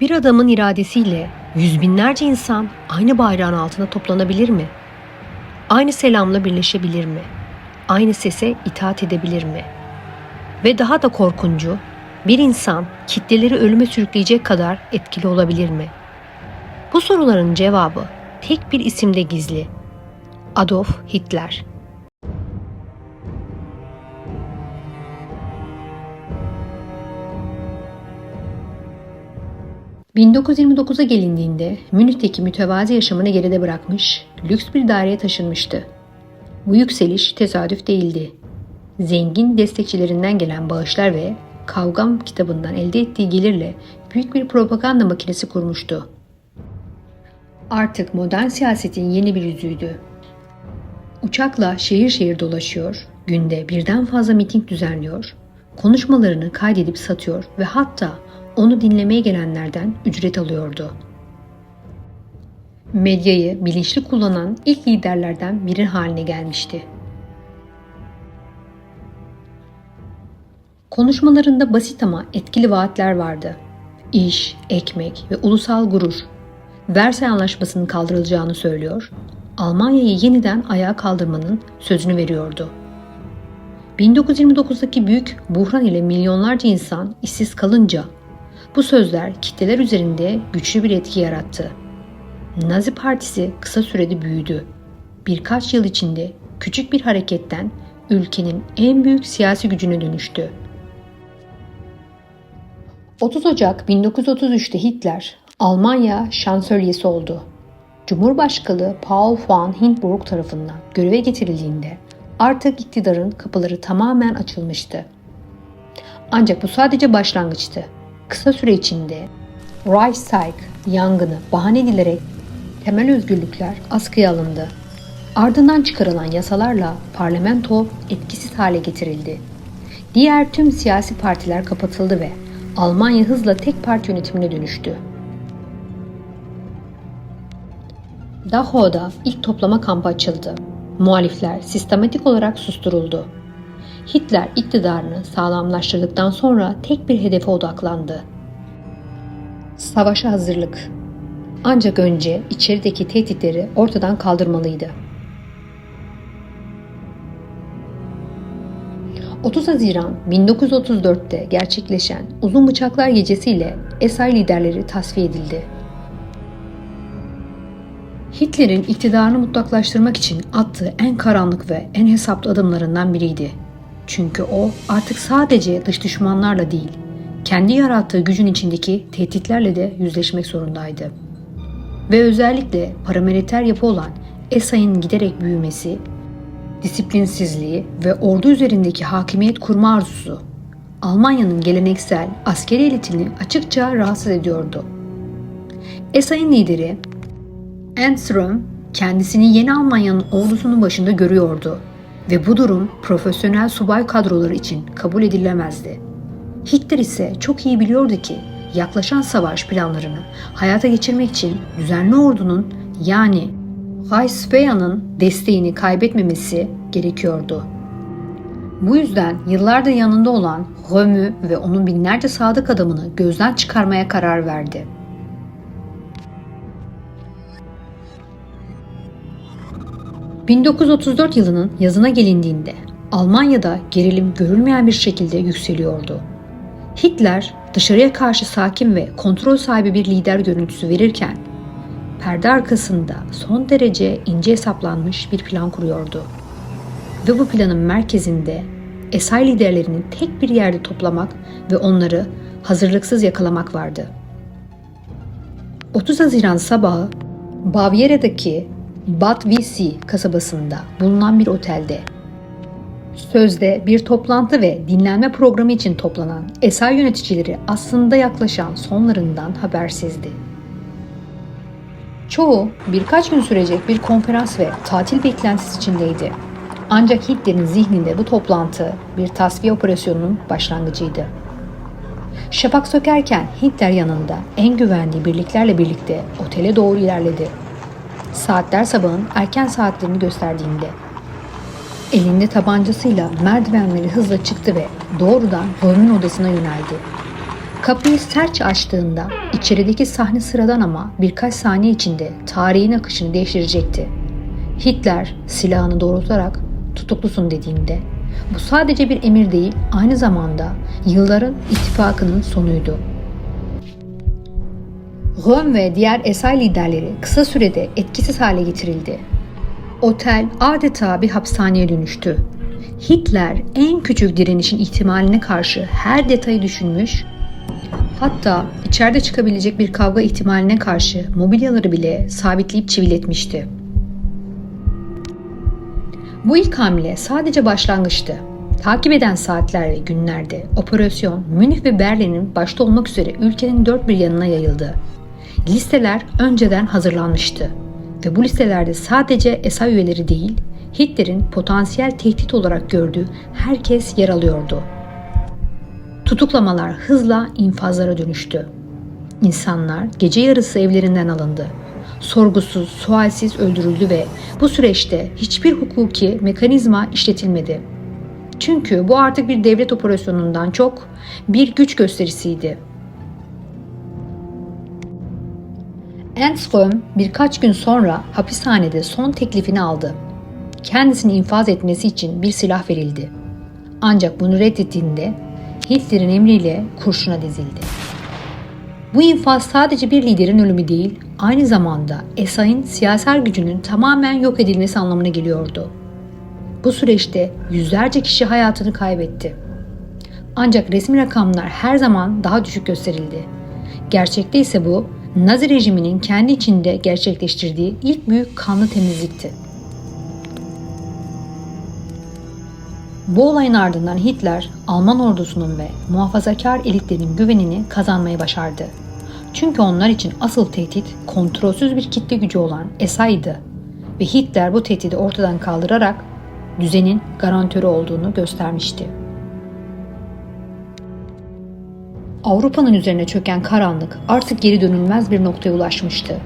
Bir adamın iradesiyle yüz binlerce insan aynı bayrağın altına toplanabilir mi? Aynı selamla birleşebilir mi? Aynı sese itaat edebilir mi? Ve daha da korkuncu, bir insan kitleleri ölüme sürükleyecek kadar etkili olabilir mi? Bu soruların cevabı tek bir isimde gizli. Adolf Hitler. ...1929'a gelindiğinde Münih'teki mütevazi yaşamını geride bırakmış, lüks bir daireye taşınmıştı. Bu yükseliş tesadüf değildi. Zengin destekçilerinden gelen bağışlar ve Kavgam kitabından elde ettiği gelirle büyük bir propaganda makinesi kurmuştu. Artık modern siyasetin yeni bir yüzüydü. Uçakla şehir şehir dolaşıyor, günde birden fazla miting düzenliyor, konuşmalarını kaydedip satıyor ve hatta onu dinlemeye gelenlerden ücret alıyordu. Medyayı bilinçli kullanan ilk liderlerden biri haline gelmişti. Konuşmalarında basit ama etkili vaatler vardı. İş, ekmek ve ulusal gurur. Versay Anlaşması'nın kaldırılacağını söylüyor, Almanya'yı yeniden ayağa kaldırmanın sözünü veriyordu. 1929'daki büyük buhran ile milyonlarca insan işsiz kalınca bu sözler kitleler üzerinde güçlü bir etki yarattı. Nazi Partisi kısa sürede büyüdü. Birkaç yıl içinde küçük bir hareketten ülkenin en büyük siyasi gücüne dönüştü. 30 Ocak 1933'te Hitler, Almanya şansölyesi oldu. Cumhurbaşkanı Paul von Hindenburg tarafından göreve getirildiğinde artık iktidarın kapıları tamamen açılmıştı. Ancak bu sadece başlangıçtı. Kısa süre içinde Reichstag yangını bahane edilerek temel özgürlükler askıya alındı. Ardından çıkarılan yasalarla parlamento etkisiz hale getirildi. Diğer tüm siyasi partiler kapatıldı ve Almanya hızla tek parti yönetimine dönüştü. Dachau'da ilk toplama kampı açıldı. Muhalifler sistematik olarak susturuldu. Hitler iktidarını sağlamlaştırdıktan sonra tek bir hedefe odaklandı. Savaşa hazırlık. Ancak önce içerideki tehditleri ortadan kaldırmalıydı. 30 Haziran 1934'te gerçekleşen Uzun Bıçaklar Gecesi'yle Esay liderleri tasfiye edildi. Hitler'in iktidarını mutlaklaştırmak için attığı en karanlık ve en hesaplı adımlarından biriydi. Çünkü o artık sadece dış düşmanlarla değil, kendi yarattığı gücün içindeki tehditlerle de yüzleşmek zorundaydı. Ve özellikle paramiliter yapı olan Esay'ın giderek büyümesi, disiplinsizliği ve ordu üzerindeki hakimiyet kurma arzusu, Almanya'nın geleneksel askeri elitini açıkça rahatsız ediyordu. Esay'ın lideri Ernst Röhm kendisini yeni Almanya'nın ordusunun başında görüyordu ve bu durum profesyonel subay kadroları için kabul edilemezdi. Hitler ise çok iyi biliyordu ki yaklaşan savaş planlarını hayata geçirmek için düzenli ordunun yani Reichswehr'ın desteğini kaybetmemesi gerekiyordu. Bu yüzden yıllardır yanında olan Röhm'ü ve onun binlerce sadık adamını gözden çıkarmaya karar verdi. ...1934 yılının yazına gelindiğinde Almanya'da gerilim görülmeyen bir şekilde yükseliyordu. Hitler dışarıya karşı sakin ve kontrol sahibi bir lider görüntüsü verirken perde arkasında son derece ince hesaplanmış bir plan kuruyordu. Ve bu planın merkezinde Esay liderlerini tek bir yerde toplamak ve onları hazırlıksız yakalamak vardı. 30 Haziran sabahı Bavyera'daki Bad Wiessee kasabasında bulunan bir otelde sözde bir toplantı ve dinlenme programı için toplanan Esay yöneticileri aslında yaklaşan sonlarından habersizdi. Çoğu birkaç gün sürecek bir konferans ve tatil beklentisi içindeydi. Ancak Hitler'in zihninde bu toplantı bir tasfiye operasyonunun başlangıcıydı. Şafak sökerken Hitler yanında en güvendiği birliklerle birlikte otele doğru ilerledi. Saatler sabahın erken saatlerini gösterdiğinde elinde tabancasıyla merdivenleri hızla çıktı ve doğrudan Röhm'ün odasına yöneldi. Kapıyı sertçe açtığında içerideki sahne sıradan ama birkaç saniye içinde tarihin akışını değiştirecekti. Hitler silahını doğrultarak tutuklusun dediğinde bu sadece bir emir değil, aynı zamanda yılların ittifakının sonuydu. Röhm ve diğer SI liderleri kısa sürede etkisiz hale getirildi. Otel adeta bir hapishaneye dönüştü. Hitler en küçük direnişin ihtimaline karşı her detayı düşünmüş, hatta içeride çıkabilecek bir kavga ihtimaline karşı mobilyaları bile sabitleyip çiviletmişti. Bu ilk hamle sadece başlangıçtı. Takip eden saatler ve günlerde operasyon Münih ve Berlin'in başta olmak üzere ülkenin dört bir yanına yayıldı. Listeler önceden hazırlanmıştı ve bu listelerde sadece SA üyeleri değil, Hitler'in potansiyel tehdit olarak gördüğü herkes yer alıyordu. Tutuklamalar hızla infazlara dönüştü. İnsanlar gece yarısı evlerinden alındı. Sorgusuz, sualsiz öldürüldü ve bu süreçte hiçbir hukuki mekanizma işletilmedi. Çünkü bu artık bir devlet operasyonundan çok bir güç gösterisiydi. Ernst Röhm birkaç gün sonra hapishanede son teklifini aldı. Kendisini infaz etmesi için bir silah verildi. Ancak bunu reddettiğinde Hitler'in emriyle kurşuna dizildi. Bu infaz sadece bir liderin ölümü değil, aynı zamanda SA'nın siyasal gücünün tamamen yok edilmesi anlamına geliyordu. Bu süreçte yüzlerce kişi hayatını kaybetti. Ancak resmi rakamlar her zaman daha düşük gösterildi. Gerçekte ise bu, Nazi rejiminin kendi içinde gerçekleştirdiği ilk büyük kanlı temizlikti. Bu olayın ardından Hitler, Alman ordusunun ve muhafazakar elitlerin güvenini kazanmayı başardı. Çünkü onlar için asıl tehdit kontrolsüz bir kitle gücü olan SA'ydı ve Hitler bu tehdidi ortadan kaldırarak düzenin garantörü olduğunu göstermişti. Avrupa'nın üzerine çöken karanlık artık geri dönülmez bir noktaya ulaşmıştı.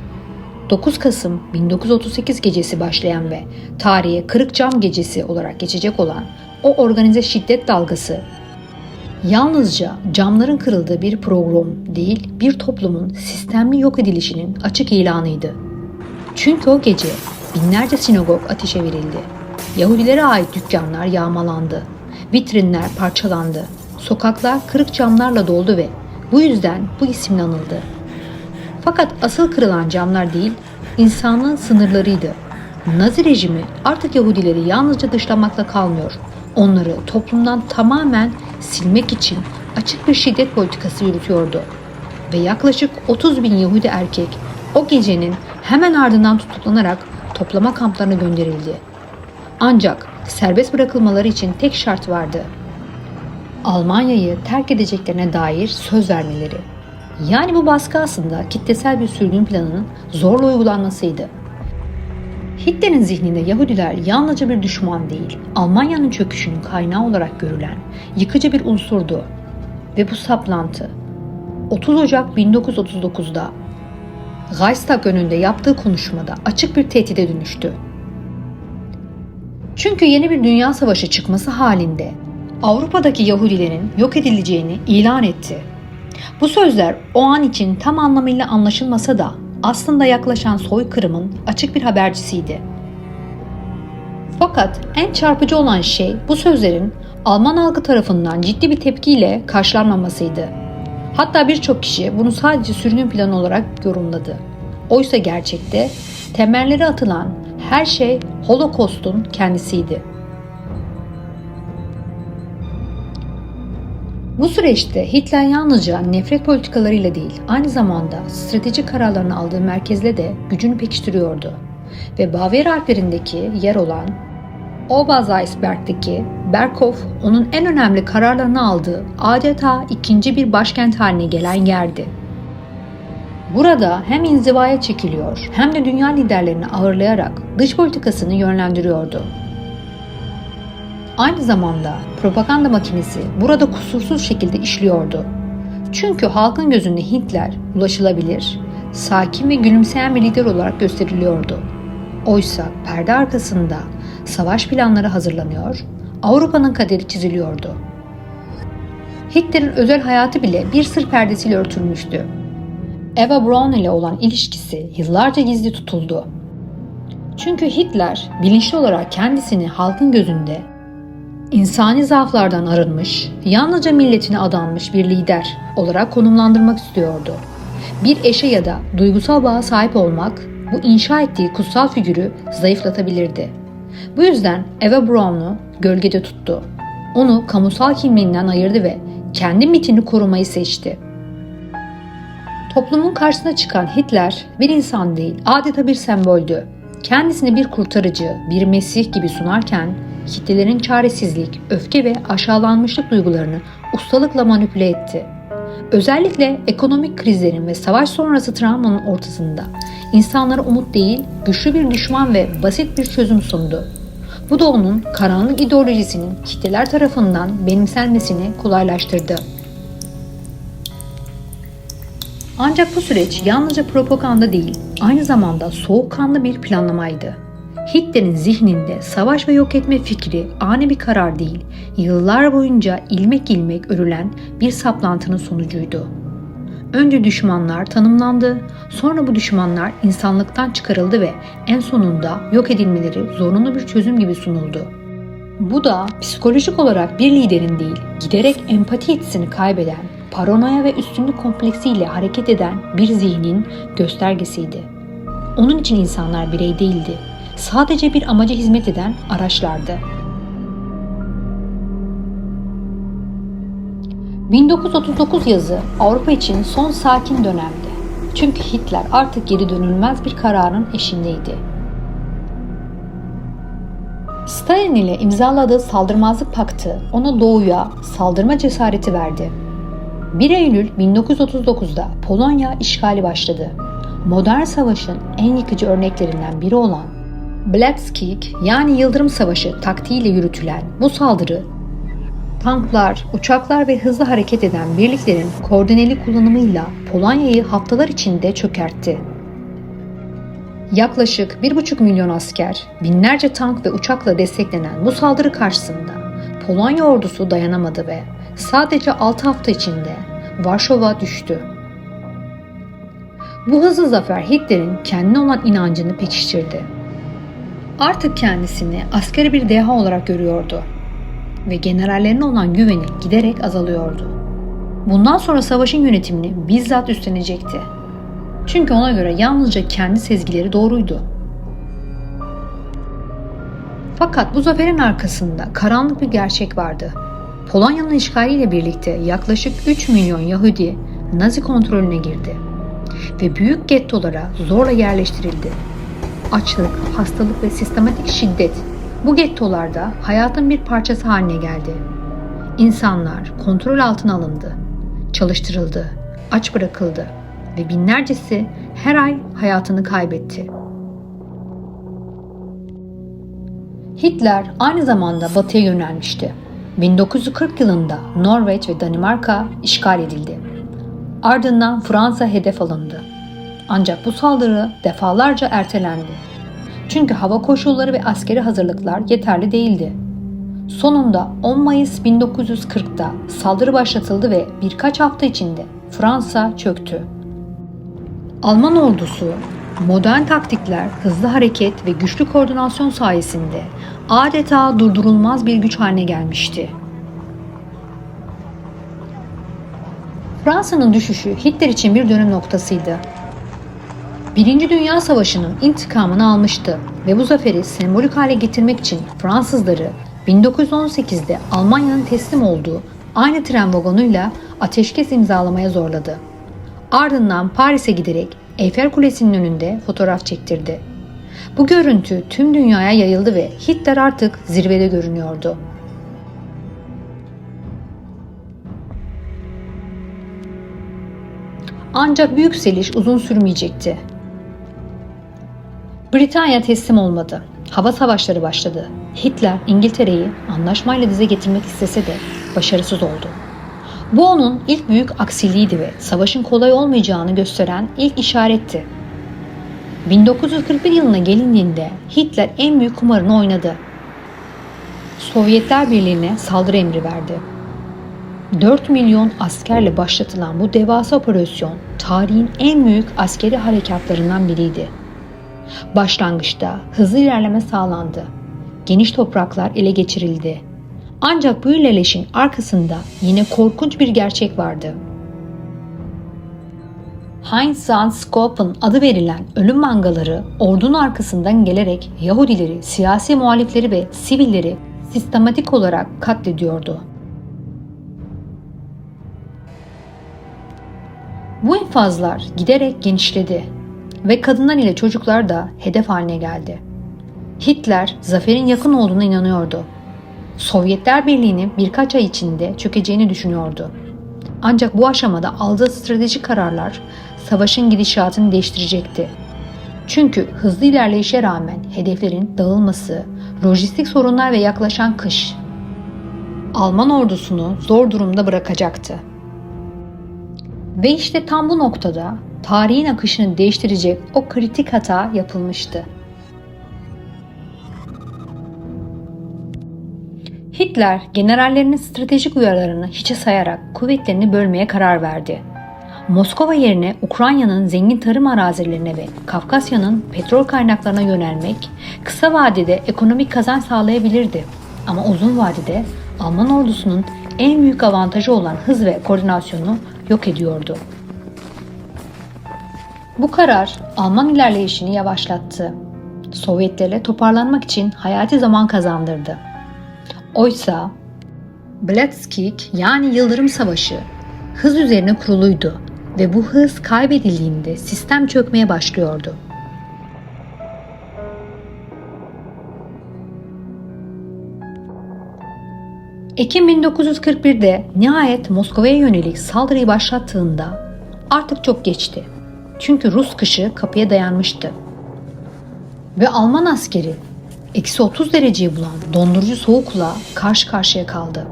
9 Kasım 1938 gecesi başlayan ve tarihe Kırık Cam Gecesi olarak geçecek olan o organize şiddet dalgası, yalnızca camların kırıldığı bir program değil, bir toplumun sistemli yok edilişinin açık ilanıydı. Çünkü o gece binlerce sinagog ateşe verildi. Yahudilere ait dükkanlar yağmalandı. Vitrinler parçalandı. Sokaklar kırık camlarla doldu ve bu yüzden bu isimle anıldı. Fakat asıl kırılan camlar değil, insanlığın sınırlarıydı. Nazi rejimi artık Yahudileri yalnızca dışlamakla kalmıyor. Onları toplumdan tamamen silmek için açık bir şiddet politikası yürütüyordu. Ve yaklaşık 30 bin Yahudi erkek o gecenin hemen ardından tutuklanarak toplama kamplarına gönderildi. Ancak serbest bırakılmaları için tek şart vardı: Almanya'yı terk edeceklerine dair söz vermeleri. Yani bu baskı aslında kitlesel bir sürgün planının zorla uygulanmasıydı. Hitler'in zihninde Yahudiler yalnızca bir düşman değil, Almanya'nın çöküşünün kaynağı olarak görülen yıkıcı bir unsurdu. Ve bu saplantı 30 Ocak 1939'da Reichstag önünde yaptığı konuşmada açık bir tehdide dönüştü. Çünkü yeni bir dünya savaşı çıkması halinde Avrupa'daki Yahudilerin yok edileceğini ilan etti. Bu sözler o an için tam anlamıyla anlaşılmasa da aslında yaklaşan soykırımın açık bir habercisiydi. Fakat en çarpıcı olan şey bu sözlerin Alman halkı tarafından ciddi bir tepkiyle karşılanmamasıydı. Hatta birçok kişi bunu sadece sürgün planı olarak yorumladı. Oysa gerçekte temelleri atılan her şey Holocaust'un kendisiydi. Bu süreçte Hitler yalnızca nefret politikalarıyla değil, aynı zamanda stratejik kararlarını aldığı merkezle de gücünü pekiştiriyordu. Ve Bavyera Alplerindeki yer olan Obersalzberg'deki Berghof, onun en önemli kararlarını aldığı adeta ikinci bir başkent haline gelen yerdi. Burada hem inzivaya çekiliyor hem de dünya liderlerini ağırlayarak dış politikasını yönlendiriyordu. Aynı zamanda propaganda makinesi burada kusursuz şekilde işliyordu. Çünkü halkın gözünde Hitler ulaşılabilir, sakin ve gülümseyen bir lider olarak gösteriliyordu. Oysa perde arkasında savaş planları hazırlanıyor, Avrupa'nın kaderi çiziliyordu. Hitler'in özel hayatı bile bir sır perdesiyle örtülmüştü. Eva Braun ile olan ilişkisi yıllarca gizli tutuldu. Çünkü Hitler bilinçli olarak kendisini halkın gözünde insani zaaflardan arınmış, yalnızca milletine adanmış bir lider olarak konumlandırmak istiyordu. Bir eşe ya da duygusal bağa sahip olmak bu inşa ettiği kutsal figürü zayıflatabilirdi. Bu yüzden Eva Braun'u gölgede tuttu. Onu kamusal kimliğinden ayırdı ve kendi mitini korumayı seçti. Toplumun karşısına çıkan Hitler bir insan değil, adeta bir semboldü. Kendisini bir kurtarıcı, bir mesih gibi sunarken kitlelerin çaresizlik, öfke ve aşağılanmışlık duygularını ustalıkla manipüle etti. Özellikle ekonomik krizlerin ve savaş sonrası travmanın ortasında insanlara umut değil, güçlü bir düşman ve basit bir çözüm sundu. Bu da onun karanlık ideolojisinin kitleler tarafından benimsenmesini kolaylaştırdı. Ancak bu süreç yalnızca propaganda değil, aynı zamanda soğukkanlı bir planlamaydı. Hitler'in zihninde savaş ve yok etme fikri ani bir karar değil, yıllar boyunca ilmek ilmek örülen bir saplantının sonucuydu. Önce düşmanlar tanımlandı, sonra bu düşmanlar insanlıktan çıkarıldı ve en sonunda yok edilmeleri zorunlu bir çözüm gibi sunuldu. Bu da psikolojik olarak bir liderin değil, giderek empati yetisini kaybeden, paranoya ve üstünlük kompleksiyle hareket eden bir zihnin göstergesiydi. Onun için insanlar birey değildi, sadece bir amaca hizmet eden araçlardı. 1939 yazı Avrupa için son sakin dönemdi. Çünkü Hitler artık geri dönülmez bir kararın eşiğindeydi. Stalin ile imzaladığı saldırmazlık paktı ona doğuya saldırma cesareti verdi. 1 Eylül 1939'da Polonya işgali başladı. Modern savaşın en yıkıcı örneklerinden biri olan Blitzkrieg yani Yıldırım Savaşı taktiğiyle yürütülen bu saldırı, tanklar, uçaklar ve hızlı hareket eden birliklerin koordineli kullanımıyla Polonya'yı haftalar içinde çökertti. Yaklaşık 1,5 milyon asker, binlerce tank ve uçakla desteklenen bu saldırı karşısında Polonya ordusu dayanamadı ve sadece 6 hafta içinde Varşova düştü. Bu hızlı zafer Hitler'in kendine olan inancını pekiştirdi. Artık kendisini askeri bir deha olarak görüyordu ve generallerine olan güveni giderek azalıyordu. Bundan sonra savaşın yönetimini bizzat üstlenecekti. Çünkü ona göre yalnızca kendi sezgileri doğruydu. Fakat bu zaferin arkasında karanlık bir gerçek vardı. Polonya'nın işgaliyle birlikte yaklaşık 3 milyon Yahudi Nazi kontrolüne girdi ve büyük gettolara zorla yerleştirildi. Açlık, hastalık ve sistematik şiddet bu gettolarda hayatın bir parçası haline geldi. İnsanlar kontrol altına alındı, çalıştırıldı, aç bırakıldı ve binlercesi her ay hayatını kaybetti. Hitler aynı zamanda batıya yönelmişti. 1940 yılında Norveç ve Danimarka işgal edildi. Ardından Fransa hedef alındı. Ancak bu saldırı defalarca ertelendi. Çünkü hava koşulları ve askeri hazırlıklar yeterli değildi. Sonunda 10 Mayıs 1940'da saldırı başlatıldı ve birkaç hafta içinde Fransa çöktü. Alman ordusu modern taktikler, hızlı hareket ve güçlü koordinasyon sayesinde adeta durdurulmaz bir güç haline gelmişti. Fransa'nın düşüşü Hitler için bir dönüm noktasıydı. Birinci Dünya Savaşı'nın intikamını almıştı ve bu zaferi sembolik hale getirmek için Fransızları 1918'de Almanya'nın teslim olduğu aynı tren vagonuyla ateşkes imzalamaya zorladı. Ardından Paris'e giderek Eyfel Kulesi'nin önünde fotoğraf çektirdi. Bu görüntü tüm dünyaya yayıldı ve Hitler artık zirvede görünüyordu. Ancak bu yükseliş uzun sürmeyecekti. Britanya teslim olmadı. Hava savaşları başladı. Hitler İngiltere'yi anlaşmayla dize getirmek istese de başarısız oldu. Bu onun ilk büyük aksiliğiydi ve savaşın kolay olmayacağını gösteren ilk işaretti. 1941 yılına gelindiğinde Hitler en büyük kumarını oynadı. Sovyetler Birliği'ne saldırı emri verdi. 4 milyon askerle başlatılan bu devasa operasyon tarihin en büyük askeri harekatlarından biriydi. Başlangıçta hızlı ilerleme sağlandı. Geniş topraklar ele geçirildi. Ancak bu ilerleyişin arkasında yine korkunç bir gerçek vardı. Einsatzgruppen adı verilen ölüm mangaları ordunun arkasından gelerek Yahudileri, siyasi muhalifleri ve sivilleri sistematik olarak katlediyordu. Bu infazlar giderek genişledi ve kadınlar ile çocuklar da hedef haline geldi. Hitler zaferin yakın olduğuna inanıyordu. Sovyetler Birliği'nin birkaç ay içinde çökeceğini düşünüyordu. Ancak bu aşamada aldığı stratejik kararlar savaşın gidişatını değiştirecekti. Çünkü hızlı ilerleyişe rağmen hedeflerin dağılması, lojistik sorunlar ve yaklaşan kış Alman ordusunu zor durumda bırakacaktı. Ve işte tam bu noktada tarihin akışını değiştirecek o kritik hata yapılmıştı. Hitler generallerinin stratejik uyarılarını hiçe sayarak kuvvetlerini bölmeye karar verdi. Moskova yerine Ukrayna'nın zengin tarım arazilerine ve Kafkasya'nın petrol kaynaklarına yönelmek kısa vadede ekonomik kazanç sağlayabilirdi. Ama uzun vadede Alman ordusunun en büyük avantajı olan hız ve koordinasyonu yok ediyordu. Bu karar Alman ilerleyişini yavaşlattı. Sovyetlerle toparlanmak için hayati zaman kazandırdı. Oysa Blitzkrieg yani Yıldırım Savaşı hız üzerine kuruluydu ve bu hız kaybedildiğinde sistem çökmeye başlıyordu. Ekim 1941'de nihayet Moskova'ya yönelik saldırıyı başlattığında artık çok geçti. Çünkü Rus kışı kapıya dayanmıştı. Ve Alman askeri eksi 30 dereceyi bulan dondurucu soğukla karşı karşıya kaldı.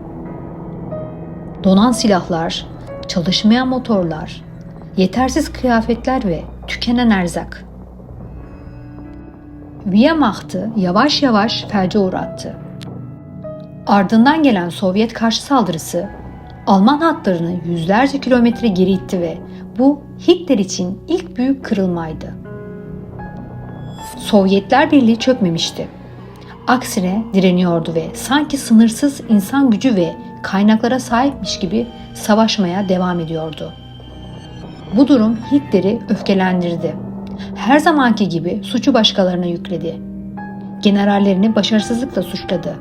Donan silahlar, çalışmayan motorlar, yetersiz kıyafetler ve tükenen erzak. Wehrmacht'ı yavaş yavaş felce uğrattı. Ardından gelen Sovyet karşı saldırısı Alman hatlarını yüzlerce kilometre geri itti ve bu Hitler için ilk büyük kırılmaydı. Sovyetler Birliği çökmemişti. Aksine direniyordu ve sanki sınırsız insan gücü ve kaynaklara sahipmiş gibi savaşmaya devam ediyordu. Bu durum Hitler'i öfkelendirdi. Her zamanki gibi suçu başkalarına yükledi. Generallerini başarısızlıkla suçladı.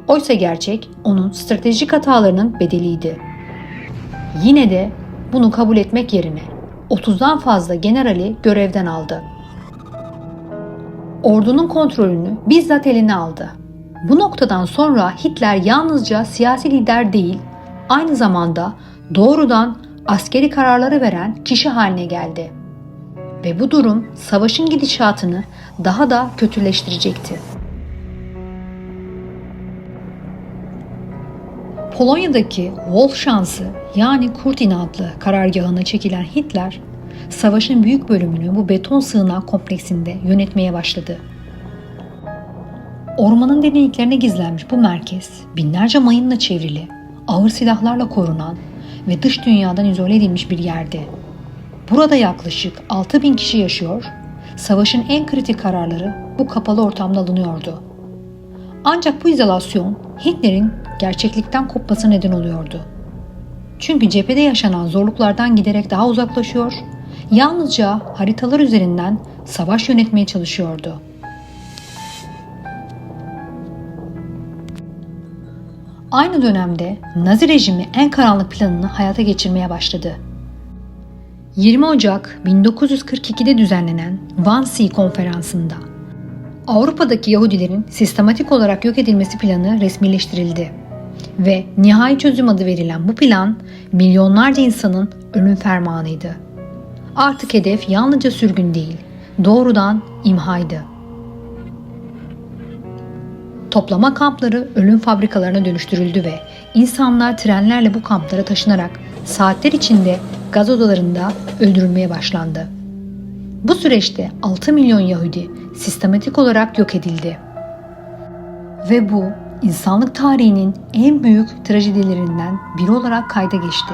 Oysa gerçek onun stratejik hatalarının bedeliydi. Yine de bunu kabul etmek yerine 30'dan fazla generali görevden aldı. Ordunun kontrolünü bizzat eline aldı. Bu noktadan sonra Hitler yalnızca siyasi lider değil, aynı zamanda doğrudan askeri kararları veren kişi haline geldi. Ve bu durum savaşın gidişatını daha da kötüleştirecekti. Polonya'daki Wolfschanze yani Kurtin adlı karargahına çekilen Hitler, savaşın büyük bölümünü bu beton sığınak kompleksinde yönetmeye başladı. Ormanın derinliklerine gizlenmiş bu merkez, binlerce mayınla çevrili, ağır silahlarla korunan ve dış dünyadan izole edilmiş bir yerdi. Burada yaklaşık 6.000 kişi yaşıyor, savaşın en kritik kararları bu kapalı ortamda alınıyordu. Ancak bu izolasyon Hitler'in gerçeklikten kopmasına neden oluyordu. Çünkü cephede yaşanan zorluklardan giderek daha uzaklaşıyor, yalnızca haritalar üzerinden savaş yönetmeye çalışıyordu. Aynı dönemde Nazi rejimi en karanlık planını hayata geçirmeye başladı. 20 Ocak 1942'de düzenlenen Wannsee Konferansı'nda Avrupa'daki Yahudilerin sistematik olarak yok edilmesi planı resmileştirildi ve nihai çözüm adı verilen bu plan milyonlarca insanın ölüm fermanıydı. Artık hedef yalnızca sürgün değil, doğrudan imhaydı. Toplama kampları ölüm fabrikalarına dönüştürüldü ve insanlar trenlerle bu kamplara taşınarak saatler içinde gaz odalarında öldürülmeye başlandı. Bu süreçte 6 milyon Yahudi sistematik olarak yok edildi. Ve bu insanlık tarihinin en büyük trajedilerinden biri olarak kayda geçti.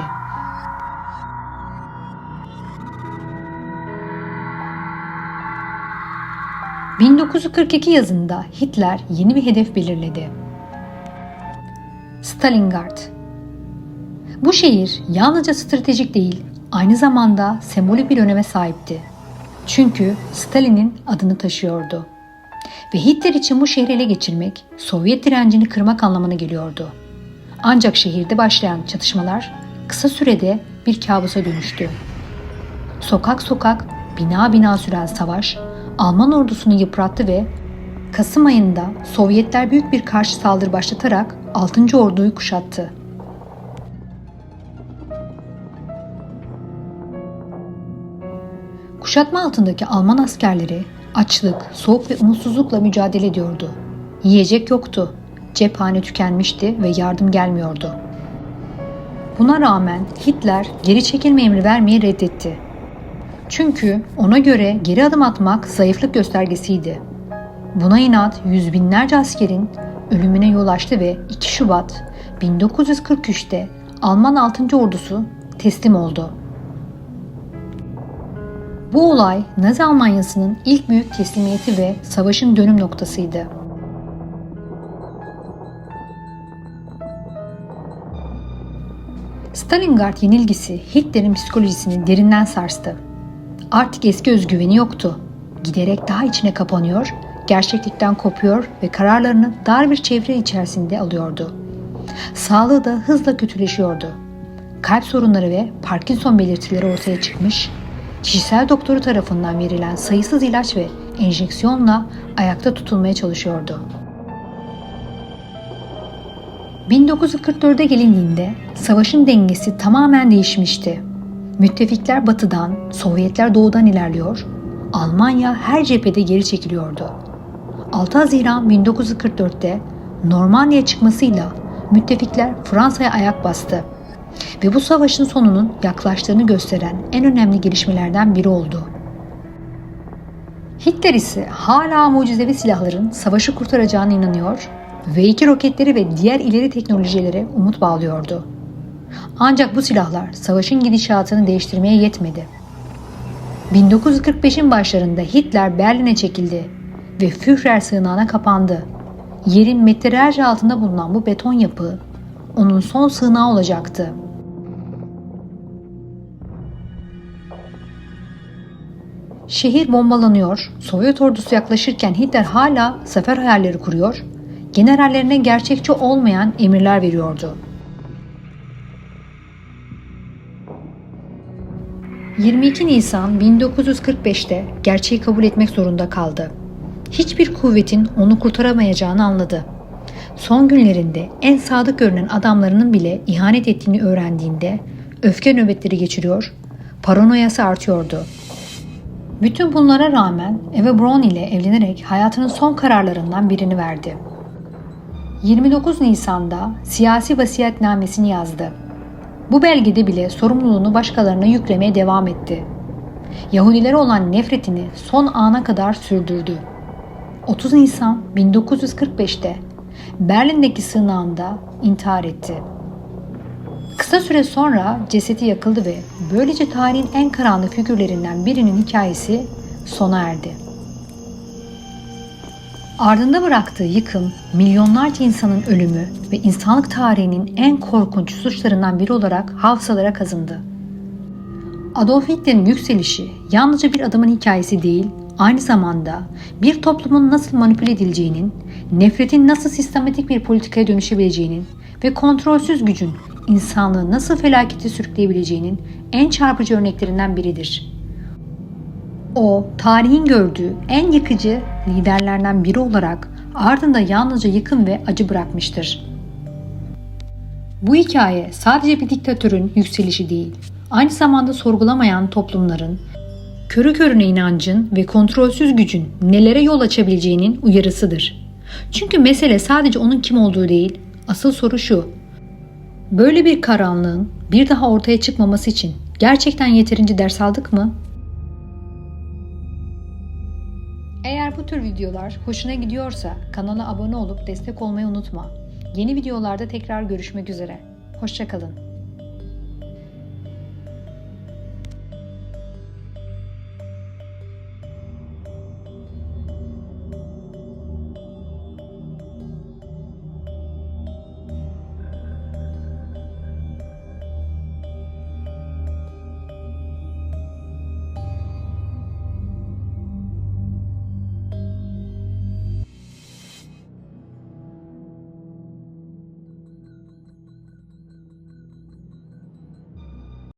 ...1942 yazında Hitler yeni bir hedef belirledi. Stalingrad. Bu şehir yalnızca stratejik değil, aynı zamanda sembolik bir öneme sahipti. Çünkü Stalin'in adını taşıyordu. Ve Hitler için bu şehri ele geçirmek, Sovyet direncini kırmak anlamına geliyordu. Ancak şehirde başlayan çatışmalar kısa sürede bir kabusa dönüştü. Sokak sokak, bina bina süren savaş, Alman ordusunu yıprattı ve Kasım ayında Sovyetler büyük bir karşı saldırı başlatarak 6. Ordu'yu kuşattı. Kuşatma altındaki Alman askerleri açlık, soğuk ve umutsuzlukla mücadele ediyordu. Yiyecek yoktu, cephane tükenmişti ve yardım gelmiyordu. Buna rağmen Hitler geri çekilme emri vermeyi reddetti. Çünkü ona göre geri adım atmak zayıflık göstergesiydi. Buna inat yüz binlerce askerin ölümüne yol açtı ve 2 Şubat 1943'te Alman 6. Ordusu teslim oldu. Bu olay Nazi Almanyası'nın ilk büyük teslimiyeti ve savaşın dönüm noktasıydı. Stalingrad yenilgisi Hitler'in psikolojisini derinden sarstı. Artık eski özgüveni yoktu. Giderek daha içine kapanıyor, gerçeklikten kopuyor ve kararlarını dar bir çevre içerisinde alıyordu. Sağlığı da hızla kötüleşiyordu. Kalp sorunları ve Parkinson belirtileri ortaya çıkmış, kişisel doktoru tarafından verilen sayısız ilaç ve enjeksiyonla ayakta tutulmaya çalışıyordu. 1944'e gelindiğinde savaşın dengesi tamamen değişmişti. Müttefikler batıdan, Sovyetler doğudan ilerliyor, Almanya her cephede geri çekiliyordu. 6 Haziran 1944'te Normandiya çıkmasıyla müttefikler Fransa'ya ayak bastı ve bu savaşın sonunun yaklaştığını gösteren en önemli gelişmelerden biri oldu. Hitler ise hala mucizevi silahların savaşı kurtaracağına inanıyor, V2 roketleri ve diğer ileri teknolojilere umut bağlıyordu. Ancak bu silahlar savaşın gidişatını değiştirmeye yetmedi. 1945'in başlarında Hitler Berlin'e çekildi ve Führer sığınağına kapandı. Yerin metrelerce altında bulunan bu beton yapı onun son sığınağı olacaktı. Şehir bombalanıyor, Sovyet ordusu yaklaşırken Hitler hala zafer hayalleri kuruyor, generallerine gerçekçi olmayan emirler veriyordu. 22 Nisan 1945'te gerçeği kabul etmek zorunda kaldı. Hiçbir kuvvetin onu kurtaramayacağını anladı. Son günlerinde en sadık görünen adamlarının bile ihanet ettiğini öğrendiğinde öfke nöbetleri geçiriyor, paranoyası artıyordu. Bütün bunlara rağmen Eva Braun ile evlenerek hayatının son kararlarından birini verdi. 29 Nisan'da siyasi vasiyetnamesini yazdı. Bu belgede bile sorumluluğunu başkalarına yüklemeye devam etti. Yahudilere olan nefretini son ana kadar sürdürdü. 30 Nisan 1945'te Berlin'deki sığınağında intihar etti. Kısa süre sonra cesedi yakıldı ve böylece tarihin en karanlık figürlerinden birinin hikayesi sona erdi. Ardında bıraktığı yıkım, milyonlarca insanın ölümü ve insanlık tarihinin en korkunç suçlarından biri olarak hafızalara kazındı. Adolf Hitler'in yükselişi yalnızca bir adamın hikayesi değil, aynı zamanda bir toplumun nasıl manipüle edileceğinin, nefretin nasıl sistematik bir politikaya dönüşebileceğinin ve kontrolsüz gücün insanlığı nasıl felakete sürükleyebileceğinin en çarpıcı örneklerinden biridir. O, tarihin gördüğü en yıkıcı liderlerden biri olarak ardında yalnızca yıkım ve acı bırakmıştır. Bu hikaye sadece bir diktatörün yükselişi değil, aynı zamanda sorgulamayan toplumların, körü körüne inancın ve kontrolsüz gücün nelere yol açabileceğinin uyarısıdır. Çünkü mesele sadece onun kim olduğu değil, asıl soru şu: böyle bir karanlığın bir daha ortaya çıkmaması için gerçekten yeterince ders aldık mı? Eğer bu tür videolar hoşuna gidiyorsa kanala abone olup destek olmayı unutma. Yeni videolarda tekrar görüşmek üzere. Hoşça kalın.